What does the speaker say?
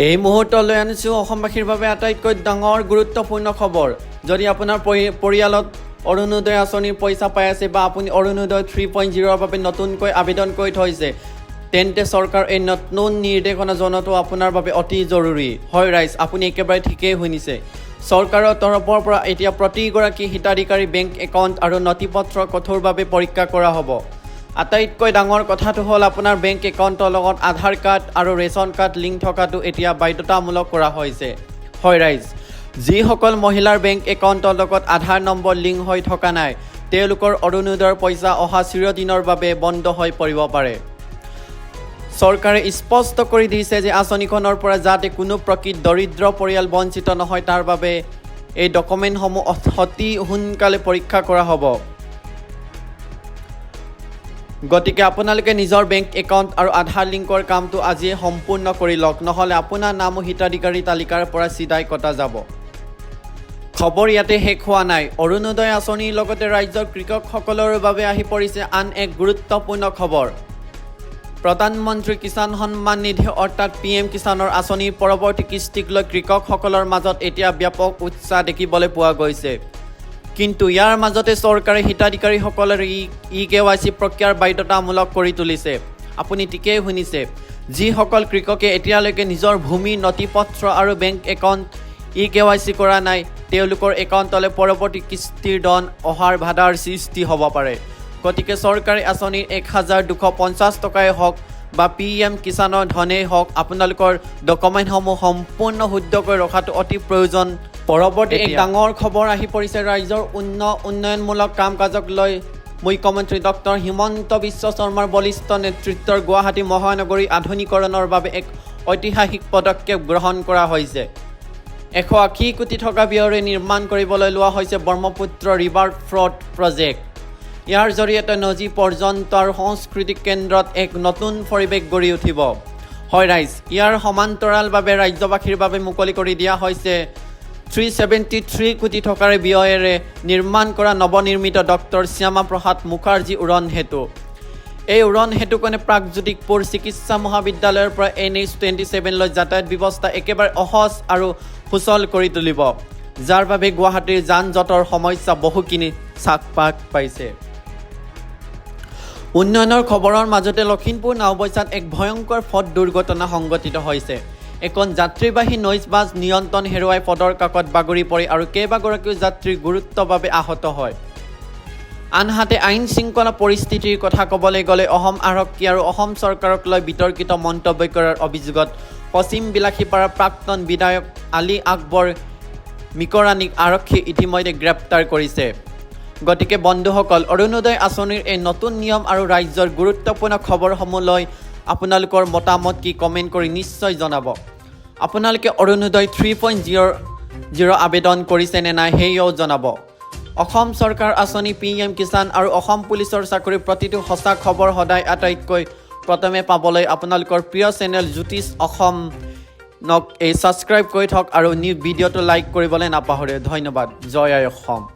এই মুহূৰ্তলৈ আনিছোঁ অসমবাসীৰ বাবে আটাইতকৈ ডাঙৰ গুৰুত্বপূৰ্ণ খবৰ। যদি আপোনাৰ পৰিয়ালত অৰুণোদয় আঁচনিৰ পইচা পাই আছে বা আপুনি অৰুণোদয় 3.0 বাবে নতুনকৈ আবেদন কৰি থৈছে, তেন্তে চৰকাৰ এই নতুন নিৰ্দেশনা জনোৱাটো আপোনাৰ বাবে অতি জৰুৰী। হয় ৰাইজ, আপুনি একেবাৰে ঠিকেই শুনিছে। চৰকাৰৰ তৰফৰ পৰা এতিয়া প্ৰতিগৰাকী হিতাধিকাৰী বেংক একাউণ্ট আৰু নথিপত্ৰ কঠোৰভাৱে পৰীক্ষা কৰা হ'ব। আটাইতকৈ ডাঙৰ কথাটো হ'ল আপোনাৰ বেংক একাউণ্টৰ লগত আধাৰ কাৰ্ড আৰু ৰেচন কাৰ্ড লিংক থকাটো এতিয়া বাধ্যতামূলক কৰা হৈছে। হয় ৰাইজ, যিসকল মহিলাৰ বেংক একাউণ্টৰ লগত আধাৰ নম্বৰ লিংক হৈ থকা নাই, তেওঁলোকৰ অৰুণোদয়ৰ পইচা অহা চিৰদিনৰ বাবে বন্ধ হৈ পৰিব পাৰে। চৰকাৰে স্পষ্ট কৰি দিছে যে আঁচনিখনৰ পৰা যাতে কোনো প্ৰকৃত দৰিদ্ৰ পৰিয়াল বঞ্চিত নহয়, তাৰ বাবে এই ডকুমেণ্টসমূহ অতি সোনকালে পৰীক্ষা কৰা হ'ব। গতিকে আপোনালোকে নিজৰ বেংক একাউণ্ট আৰু আধাৰ লিংকৰ কামটো আজিয়ে সম্পূৰ্ণ কৰি লওক, নহ'লে আপোনাৰ নামো হিতাধিকাৰী তালিকাৰ পৰা চিধাই কটা যাব। খবৰ ইয়াতে শেষ হোৱা নাই। অৰুণোদয় আঁচনিৰ লগতে ৰাজ্যৰ কৃষকসকলৰ বাবে আহি পৰিছে আন এক গুৰুত্বপূৰ্ণ খবৰ। প্ৰধানমন্ত্ৰী কিষাণ সন্মান নিধি অৰ্থাৎ PM কিষাণৰ আঁচনিৰ পৰৱৰ্তী কিস্তিক লৈ কৃষকসকলৰ মাজত এতিয়া ব্যাপক উৎসাহ দেখিবলৈ পোৱা গৈছে। কিন্তু ইয়াৰ মাজতে চৰকাৰে হিতাধিকাৰীসকলৰ e-KYC প্ৰক্ৰিয়াৰ বাধ্যতামূলক কৰি তুলিছে। আপুনি ঠিকেই শুনিছে, যিসকল কৃষকে এতিয়ালৈকে নিজৰ ভূমি নথিপত্ৰ আৰু বেংক একাউণ্ট e-KYC কৰা নাই, তেওঁলোকৰ একাউণ্টলৈ পৰৱৰ্তী কিস্তিৰ ধন অহাৰ বাধাৰ সৃষ্টি হ'ব পাৰে। গতিকে চৰকাৰী আঁচনিৰ 1250 টকাই হওক বা PM কিষাণৰ ধনেই হওক, আপোনালোকৰ ডকুমেণ্টসমূহ সম্পূৰ্ণ শুদ্ধকৈ ৰখাটো অতি প্ৰয়োজন। পৰৱৰ্তী এক ডাঙৰ খবৰ আহি পৰিছে ৰাজ্যৰ উন্নয়নমূলক কাম কাজক লৈ মুখ্যমন্ত্ৰী ডক্টৰ হিমন্ত বিশ্ব শৰ্মাৰ বলিষ্ঠ নেতৃত্বৰ গুৱাহাটী মহানগৰী আধুনিকৰণৰ বাবে এক ঐতিহাসিক পদক্ষেপ গ্ৰহণ কৰা হৈছে। 180 কোটি টকা ব্যয়েৰে নিৰ্মাণ কৰিবলৈ লোৱা হৈছে ব্ৰহ্মপুত্ৰ ৰিভাৰ ফ্ৰণ্ট প্ৰজেক্ট। ইয়াৰ জৰিয়তে নদী পৰ্যন্ত আৰু সাংস্কৃতিক কেন্দ্ৰত এক নতুন পৰিৱেশ গঢ়ি উঠিব। হয় ৰাইজ, ইয়াৰ সমান্তৰালভাৱে ৰাজ্যবাসীৰ বাবে মুকলি কৰি দিয়া হৈছে 373 কোটি টকাৰে ব্যয়েৰে নিৰ্মাণ কৰা নৱনিৰ্মিত ডক্টৰ শ্যামা প্ৰসাদ মুখাৰ্জী উৰণ সেতু। এই উৰণ সেতুখনে প্ৰাগজ্যোতিষপুৰ চিকিৎসা মহাবিদ্যালয়ৰ পৰা NH27 লৈ যাতায়াত ব্যৱস্থা একেবাৰে সহজ আৰু সুচল কৰি তুলিব, যাৰ বাবে গুৱাহাটীৰ যান জঁটৰ সমস্যা বহুখিনি চাপ পাইছে। উন্নয়নৰ খবৰৰ মাজতে লখিমপুৰ নাওবৈচাত এক ভয়ংকৰ পথ দুৰ্ঘটনা সংঘটিত হৈছে। এখন যাত্ৰীবাহী নৈজ বাছ নিয়ন্ত্ৰণ হেৰুৱাই পদৰ কাকত বাগৰি পৰে আৰু কেইবাগৰাকীও যাত্ৰী গুৰুত্বভাৱে আহত হয়। আনহাতে আইন শৃংখলা পৰিস্থিতিৰ কথা ক'বলৈ গ'লে অসম আৰক্ষী আৰু অসম চৰকাৰক লৈ বিতৰ্কিত মন্তব্য কৰাৰ অভিযোগত পশ্চিম বিলাসীপাৰাৰ প্ৰাক্তন বিধায়ক আলী আকবৰ মিকৰাণীক আৰক্ষীয়ে ইতিমধ্যে গ্ৰেপ্তাৰ কৰিছে। গতিকে বন্ধুসকল, অৰুণোদয় আঁচনিৰ এই নতুন নিয়ম আৰু ৰাজ্যৰ গুৰুত্বপূৰ্ণ খবৰসমূহ লৈ আপোনালোকৰ মতামত কি কমেণ্ট কৰি নিশ্চয় জনাব। আপোনালোকে অৰুণোদয় 3.0 আবেদন কৰিছে নে নাই সেয়াও জনাব। অসম চৰকাৰ আঁচনি, PM কিষাণ আৰু অসম পুলিচৰ চাকৰিৰ প্ৰতিটো সঁচা খবৰ সদায় আটাইতকৈ প্ৰথমে পাবলৈ আপোনালোকৰ প্ৰিয় চেনেল জ্যোতিষ অসমক ছাবস্ক্ৰাইব কৰি থওক আৰু ভিডিঅ'টো লাইক কৰিবলৈ নাপাহৰে। ধন্যবাদ। জয় আই অসম।